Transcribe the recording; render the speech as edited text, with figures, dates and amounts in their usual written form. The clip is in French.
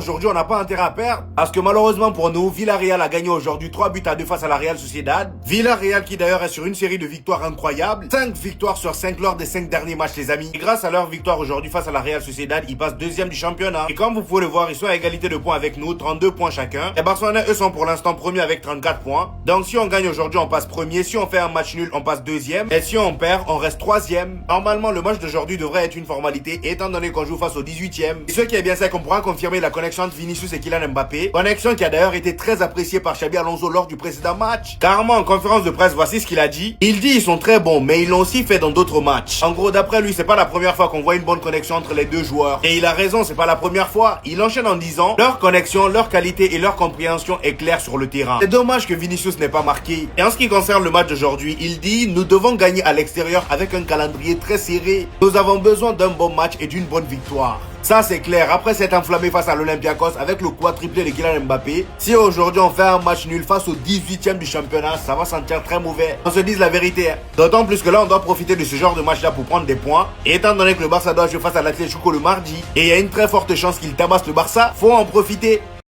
aujourd'hui, on n'a pas intérêt à perdre. Parce que malheureusement pour nous, Villarreal a gagné aujourd'hui 3-2 face à la Real Sociedad. Villarreal qui d'ailleurs est sur une série de victoires incroyables. 5 victoires sur 5 lors des 5 derniers matchs les amis. Et grâce à leur victoire aujourd'hui face à la Real Sociedad, ils passent deuxième du championnat. Et comme vous pouvez le voir, ils sont à égalité de points avec nous, 32 points chacun. Et Barcelone, eux sont pour l'instant premiers avec 34 points. Donc si on gagne aujourd'hui, on passe premier. Si on fait un match nul, on passe deuxième. Et si on perd, on reste troisième. Normalement, le match d'aujourd'hui devrait être une formalité, étant donné qu'on joue face au 18e. Et ce qui est bien, c'est qu'on pourra confirmer la connexion entre Vinicius et Kylian Mbappé. Connexion qui a d'ailleurs été très appréciée par Xabi Alonso lors du précédent match. Carrément, en conférence de presse, voici ce qu'il a dit. Il dit ils sont très bons, mais ils l'ont aussi fait dans d'autres matchs. En gros, d'après lui, c'est pas la première fois qu'on voit une bonne connexion entre les deux joueurs. Et il a raison, c'est pas la première fois. Il enchaîne en disant leur connexion, leur qualité et leur compréhension est claire sur le terrain. C'est dommage que Vinicius n'ait pas marqué. Et en ce qui concerne le match d'aujourd'hui, il dit nous devons gagner à l'extérieur avec un calendrier très serré. Nous avons besoin d'un bon match et d'une bonne victoire. Ça c'est clair, après s'être enflammé face à l'Olympiakos avec le quadruplé de Kylian Mbappé, si aujourd'hui on fait un match nul face au 18e du championnat, ça va sentir très mauvais. On se dise la vérité, hein. D'autant plus que là on doit profiter de ce genre de match là pour prendre des points. Et étant donné que le Barça doit jouer face à l'Atlético le mardi, et il y a une très forte chance qu'il tabasse le Barça, faut en profiter.